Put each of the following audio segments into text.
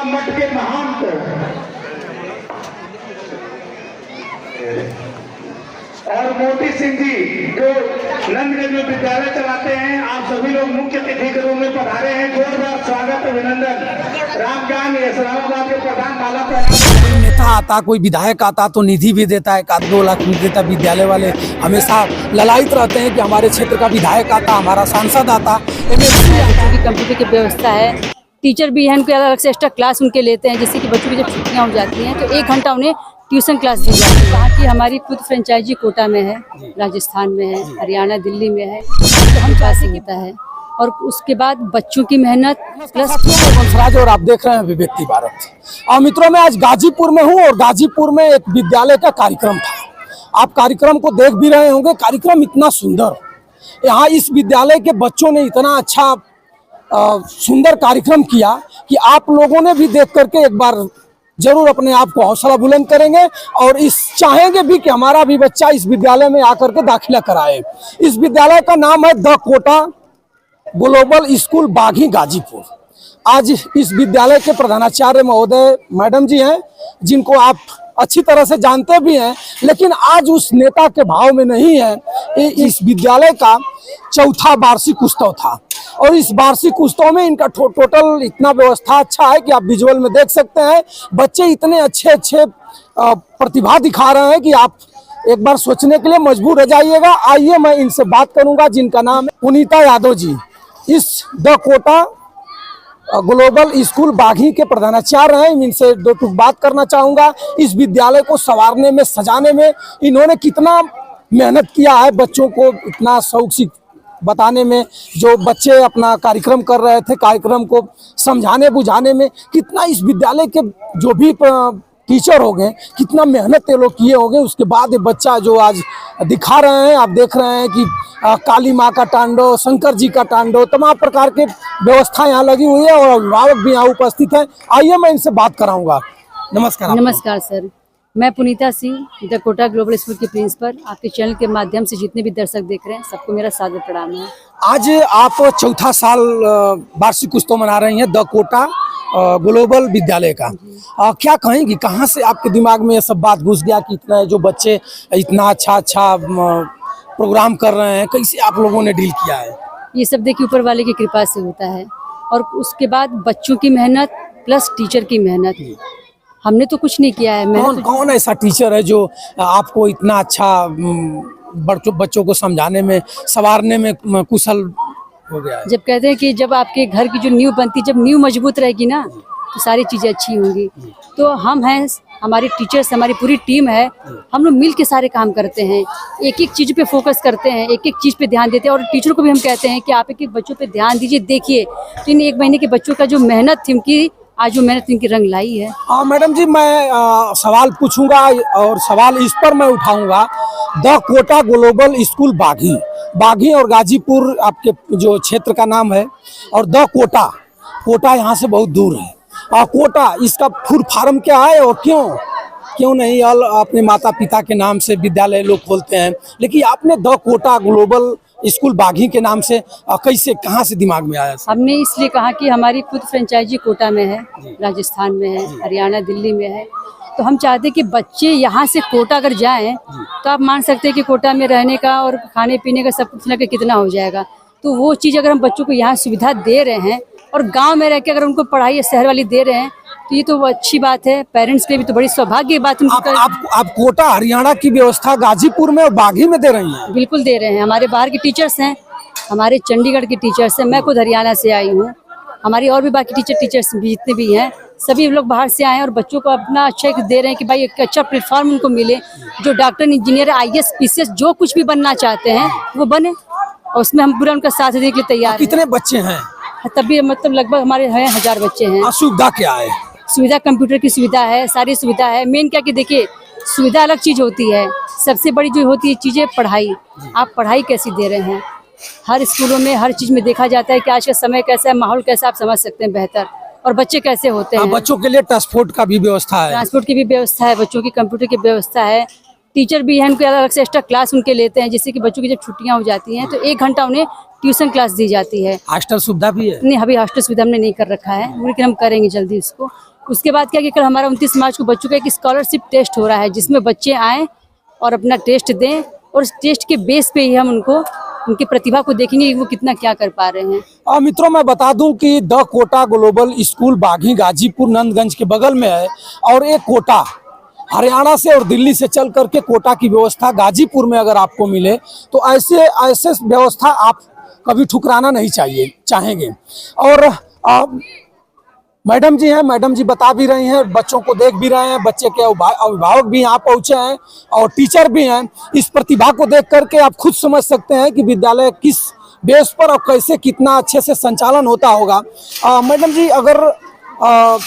मठ के महंत और मोती सिंह जी जो नंदगंज में विद्यालय चलाते हैं, आप सभी लोग मुख्य अतिथि के रूप में पधारे हैं। जोरदार स्वागत अभिनंदन। रामज्ञान इस्लामाबाद के प्रधान माला प्रधान नेता आता, कोई विधायक आता तो निधि भी देता है, 1-2 लाख भी देता। विद्यालय वाले हमेशा ललायित रहते हैं कि हमारे क्षेत्र का विधायक आता, हमारा सांसद आता, MLC आता। कंप्यूटर की व्यवस्था है, टीचर भी हैं, उनके अलग से एक्स्ट्रा क्लास उनके लेते हैं, जिससे कि बच्चों की जब छुट्टियां हो जाती हैं तो 1 घंटा उन्हें ट्यूशन क्लास दी जाती है। वहाँ की हमारी खुद फ्रेंचाइजी कोटा में है, राजस्थान में है, हरियाणा, दिल्ली में है, तो हम पास होता है। और उसके बाद बच्चों की मेहनत प्लस वंशराज और आप देख रहे हैं अभिव्यक्ति भारत। और मित्रों, मैं आज गाजीपुर में हूँ और गाजीपुर में एक विद्यालय का कार्यक्रम था। आप कार्यक्रम को देख भी रहे होंगे। कार्यक्रम इतना सुंदर, यहाँ इस विद्यालय के बच्चों ने इतना अच्छा सुंदर कार्यक्रम किया कि आप लोगों ने भी देख करके एक बार जरूर अपने आप को हौसला बुलंद करेंगे और इस चाहेंगे भी कि हमारा भी बच्चा इस विद्यालय में आकर के दाखिला कराए। इस विद्यालय का नाम है The Kota global School Baghi Ghazipur. आज इस विद्यालय के प्रधानाचार्य महोदय मैडम जी हैं, जिनको आप अच्छी तरह से जानते भी हैं, लेकिन आज उस नेता के भाव में नहीं है। इस विद्यालय का 4था वार्षिक उत्सव था और इस वार्षिक उत्सव में इनका टोटल इतना व्यवस्था अच्छा है कि आप विजुअल में देख सकते हैं। बच्चे इतने अच्छे प्रतिभा दिखा रहे हैं कि आप एक बार सोचने के लिए मजबूर हो जाइएगा। आइए मैं इनसे बात करूंगा, जिनका नाम है पुनीता यादव जी। इस The Kota global School Baghi के प्रधानाचार्य हैं। इनसे 2 टूक बात करना चाहूँगा। इस विद्यालय को संवारने में, सजाने में इन्होंने कितना मेहनत किया है, बच्चों को इतना शौक से बताने में। जो बच्चे अपना कार्यक्रम कर रहे थे, कार्यक्रम को समझाने बुझाने में कितना इस विद्यालय के जो भी टीचर हो गए, कितना मेहनत ये लोग किए होंगे। उसके बाद ये बच्चा जो आज दिखा रहे हैं, आप देख रहे हैं कि काली माँ का तांडव, शंकर जी का तांडव, तमाम प्रकार के व्यवस्था यहाँ लगी हुई है और अभिभावक भी यहाँ उपस्थित हैं। आइए मैं इनसे बात कराऊंगा। नमस्कार। नमस्कार सर, मैं Puneeta Singh, the Kota global school की प्रिंसिपल। आपके चैनल के माध्यम से जितने भी दर्शक देख रहे हैं, सबको मेरा सादर प्रणाम है। आज आप 4था साल वार्षिक उत्सव मना रही हैं द कोटा ग्लोबल विद्यालय का। क्या कहेंगी, कहाँ से आपके दिमाग में ये सब बात घुस गया कि इतना जो बच्चे इतना अच्छा प्रोग्राम कर रहे हैं, कैसे आप लोगों ने डील किया है? ये सब देखिए ऊपर वाले की कृपा से होता है। और उसके बाद बच्चों की मेहनत प्लस टीचर की मेहनत। हमने तो कुछ नहीं किया है। कौन ऐसा टीचर है जो आपको इतना अच्छा बच्चों को समझाने में, संवारने में कुशल हो गया है? जब कहते हैं कि जब आपके घर की जो नींव बनती, जब नींव मजबूत रहेगी ना तो सारी चीज़ें अच्छी होंगी। तो हम हैं, हमारे टीचर्स, हमारी पूरी टीम है, हम लोग मिल के सारे काम करते हैं, एक एक चीज़ पे फोकस करते हैं, एक एक चीज़ पे ध्यान देते हैं। और टीचर को भी हम कहते हैं कि आप एक एक बच्चों पे ध्यान दीजिए, देखिए। तो इन 1 महीने के बच्चों का जो मेहनत थी उनकी, आज वो मेहनत इनकी रंग लाई है। हाँ मैडम जी, मैं सवाल पूछूंगा और सवाल इस पर मैं उठाऊंगा। The Kota global School Baghi और गाजीपुर आपके जो क्षेत्र का नाम है, और द कोटा यहाँ से बहुत दूर है। कोटा, इसका फुल फॉर्म क्या है और क्यों नहीं अपने माता पिता के नाम से विद्यालय लोग खोलते हैं, लेकिन आपने The Kota global School Baghi के नाम से कैसे, कहाँ से दिमाग में आया? हमने इसलिए कहा कि हमारी खुद फ्रेंचाइजी कोटा में है, राजस्थान में है, हरियाणा, दिल्ली में है। तो हम चाहते हैं कि बच्चे यहाँ से कोटा अगर जाएं तो आप मान सकते हैं कि कोटा में रहने का और खाने पीने का सब कुछ लगे कितना हो जाएगा। तो वो चीज़ अगर हम बच्चों को यहाँ सुविधा दे रहे हैं और गांव में रह के अगर उनको पढ़ाई शहर वाली दे रहे हैं, तो ये तो अच्छी बात है। पेरेंट्स के लिए भी तो बड़ी सौभाग्य की बात। आप कोटा हरियाणा की व्यवस्था गाजीपुर में और बाघी में दे रही हैं? बिल्कुल दे रहे हैं। हमारे बाहर के टीचर्स हैं, हमारे चंडीगढ़ के टीचर्स हैं, मैं खुद हरियाणा से आई हूँ, हमारी और भी बाकी टीचर्स जितने भी हैं, सभी लोग बाहर से आए हैं और बच्चों को अपना अच्छा दे रहे हैं कि भाई एक अच्छा प्लेटफॉर्म उनको मिले, जो डॉक्टर, इंजीनियर, IAS, PCS जो कुछ भी बनना चाहते हैं वो बने, और उसमें हम पूरा उनका साथ देने के लिए तैयार। कितने बच्चे हैं? तभी मतलब लगभग हमारे हैं 1000 बच्चे हैं। सुविधा क्या है? सुविधा कंप्यूटर की सुविधा है, सारी सुविधा है। मेन क्या कि देखिए, सुविधा अलग चीज़ होती है, सबसे बड़ी जो होती है चीज़ें पढ़ाई। आप पढ़ाई कैसी दे रहे हैं? हर स्कूलों में हर चीज़ में देखा जाता है कि आज का समय कैसा है, माहौल कैसा, आप समझ सकते हैं बेहतर, और बच्चे कैसे होते हैं। बच्चों के लिए ट्रांसपोर्ट का भी व्यवस्था है? ट्रांसपोर्ट की भी व्यवस्था है, बच्चों की कंप्यूटर की व्यवस्था है, टीचर भी हैं, उनके अलग से एक्स्ट्रा क्लास उनके लेते हैं, जिससे कि बच्चों की जब छुट्टियां हो जाती हैं तो 1 घंटा उन्हें ट्यूशन क्लास दी जाती है। हॉस्टल सुविधा भी है? नहीं, अभी हॉस्टल सुविधा हमने नहीं कर रखा है, लेकिन हम करेंगे जल्दी इसको। उसके बाद क्या कि कल हमारा 29 मार्च को बच्चों का एक स्कॉलरशिप टेस्ट हो रहा है, जिसमें बच्चे आएँ और अपना टेस्ट दें, और उस टेस्ट के बेस पे ही हम उनको उनकी प्रतिभा को देखेंगे कि वो कितना क्या कर पा रहे हैं। मित्रों, मैं बता दूं कि द कोटा ग्लोबल स्कूल बागी गाजीपुर नंदगंज के बगल में है, और एक कोटा हरियाणा से और दिल्ली से चल करके कोटा की व्यवस्था गाजीपुर में अगर आपको मिले तो ऐसे व्यवस्था आप कभी ठुकराना नहीं चाहेंगे। और मैडम जी हैं, मैडम जी बता भी रही हैं, बच्चों को देख भी रहे हैं, बच्चे के अभिभावक भी यहाँ पहुँचे हैं और टीचर भी हैं। इस प्रतिभा को देख करके आप खुद समझ सकते हैं कि विद्यालय किस बेस पर और कैसे कितना अच्छे से संचालन होता होगा। मैडम जी, अगर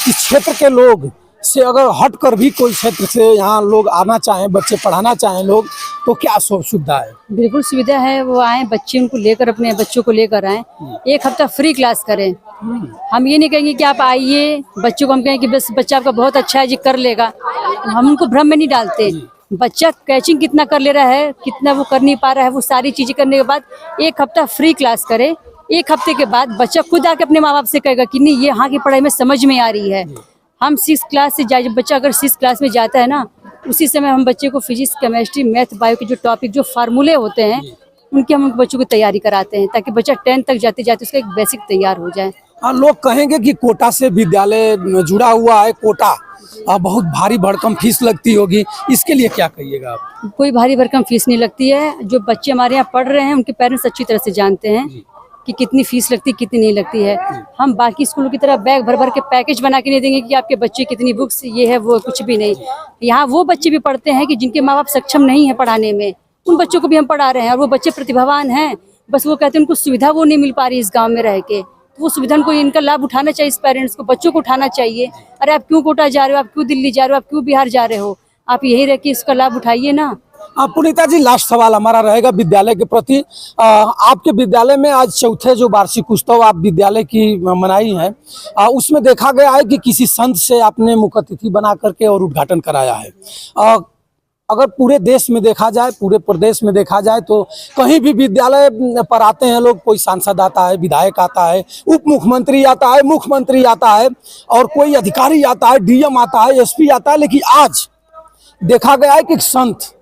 इस क्षेत्र के लोग से अगर हट कर भी कोई क्षेत्र से यहाँ लोग आना चाहें, बच्चे पढ़ाना चाहें लोग, तो क्या सुविधा है? बिल्कुल सुविधा है, वो आए, बच्चे उनको लेकर, अपने बच्चों को लेकर आए, एक हफ्ता फ्री क्लास करें। हम ये नहीं कहेंगे कि आप आइए, बच्चों को हम कहें कि बस बच्चा आपका बहुत अच्छा है जी, कर लेगा। हम उनको भ्रम में नहीं डालते। बच्चा कैचिंग कितना कर ले रहा है, कितना वो कर नहीं पा रहा है, वो सारी चीजें करने के बाद एक हफ्ता फ्री क्लास करे। एक हफ्ते के बाद बच्चा खुद आके अपने माँ बाप से कहेगा कि नहीं, ये यहाँ की पढ़ाई में समझ में आ रही है। हम 6 क्लास से जब बच्चा अगर 6 क्लास में जाता है ना, उसी समय हम बच्चे को फिजिक्स, केमिस्ट्री, मैथ, बायो के जो टॉपिक, जो फार्मूले होते हैं, उनकी हम बच्चों को तैयारी कराते हैं, ताकि बच्चा 10 तक जाते जाते उसका एक बेसिक तैयार हो जाए। लोग कहेंगे कि कोटा से विद्यालय जुड़ा हुआ है, कोटा बहुत भारी भरकम फीस लगती होगी, इसके लिए क्या कहिएगा आप? कोई भारी भरकम फीस नहीं लगती है। जो बच्चे हमारे यहाँ पढ़ रहे हैं, उनके पेरेंट्स अच्छी तरह से जानते हैं कि कितनी फीस लगती है, कितनी नहीं लगती है। हम बाकी स्कूलों की तरह बैग भर भर के पैकेज बना के नहीं देंगे कि आपके बच्चे कितनी बुक्स, ये है वो, कुछ भी नहीं। यहाँ वो बच्चे भी पढ़ते हैं कि जिनके माँ बाप सक्षम नहीं है पढ़ाने में, उन बच्चों को भी हम पढ़ा रहे हैं, और वो बच्चे प्रतिभावान हैं। बस वो कहते हैं उनको सुविधा वो नहीं मिल पा रही इस गाँव में रह के, तो वो सुविधा को, इनका लाभ उठाना चाहिए, इस पेरेंट्स को, बच्चों को उठाना चाहिए। अरे आप क्यों कोटा जा रहे हो, आप क्यों दिल्ली जा रहे हो, आप क्यों बिहार जा रहे हो, आप यही रह के इसका लाभ उठाइए ना। पुनीता जी, लास्ट सवाल हमारा रहेगा विद्यालय के प्रति। आपके विद्यालय में आज चौथे जो वार्षिक उत्सव आप विद्यालय की मनाई है, उसमें देखा गया है कि किसी संत से आपने मुख्य अतिथि बना करके और उद्घाटन कराया है। अगर पूरे देश में देखा जाए, पूरे प्रदेश में देखा जाए, तो कहीं भी विद्यालय पर आते हैं लोग, कोई सांसद आता है, विधायक आता है, उप मुख्यमंत्री आता है, मुख्यमंत्री आता है, और कोई अधिकारी आता है, डीएम आता है, एसपी आता है, लेकिन आज देखा गया है कि संत,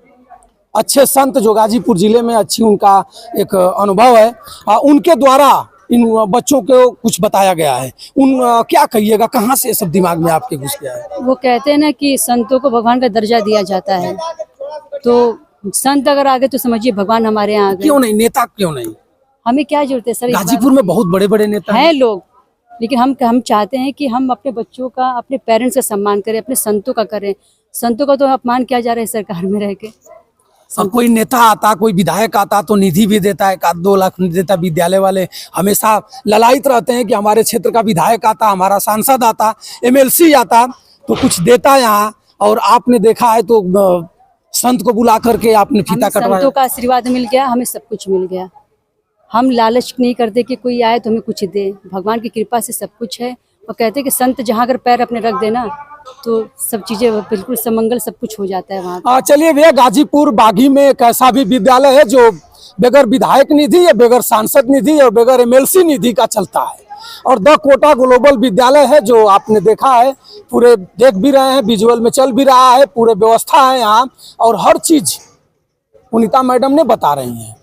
अच्छे संत जो गाजीपुर जिले में अच्छी उनका एक अनुभव है, उनके द्वारा इन बच्चों को कुछ बताया गया है। क्या कहिएगा, कहाँ से ये सब दिमाग में आपके घुस गया है? वो कहते हैं ना कि संतों को भगवान का दर्जा दिया जाता है, तो संत अगर आ गए तो समझिए भगवान हमारे यहाँ आ गए। क्यों नहीं, नेता क्यों नहीं? हमें क्या जरूरत है सर? गाजीपुर में बहुत बड़े बड़े नेता हैं लोग, लेकिन हम चाहते हैं कि हम अपने बच्चों का, अपने पेरेंट्स का सम्मान करें, अपने संतों का करें। संतों का तो अपमान किया जा रहा है सरकार में रह के। अब कोई नेता आता, कोई विधायक आता तो निधि भी देता है, 1-2 लाख देता। विद्यालय वाले हमेशा ललायित रहते हैं कि हमारे क्षेत्र का विधायक आता, हमारा सांसद आता, एमएलसी आता तो कुछ देता यहाँ, और आपने देखा है तो संत को बुला करके आपने फीता कटवाया। संतों का आशीर्वाद मिल गया, हमें सब कुछ मिल गया। हम लालच नहीं करते कि कोई आए तो हमें कुछ दे, भगवान की कृपा से सब कुछ है। और कहते हैं कि संत जहाँ अगर पैर अपने रख देना तो सब चीजें बिल्कुल समंगल, सब कुछ हो जाता है वहाँ। चलिए भैया, गाजीपुर बागी में एक ऐसा भी विद्यालय है जो बगैर विधायक निधि या बगैर सांसद निधि और बगैर एमएलसी निधि का चलता है, और द कोटा ग्लोबल विद्यालय है जो आपने देखा है, पूरे देख भी रहे हैं, विजुअल में चल भी रहा है, पूरे व्यवस्था है यहाँ, और हर चीज पुनीता मैडम ने बता रही हैं।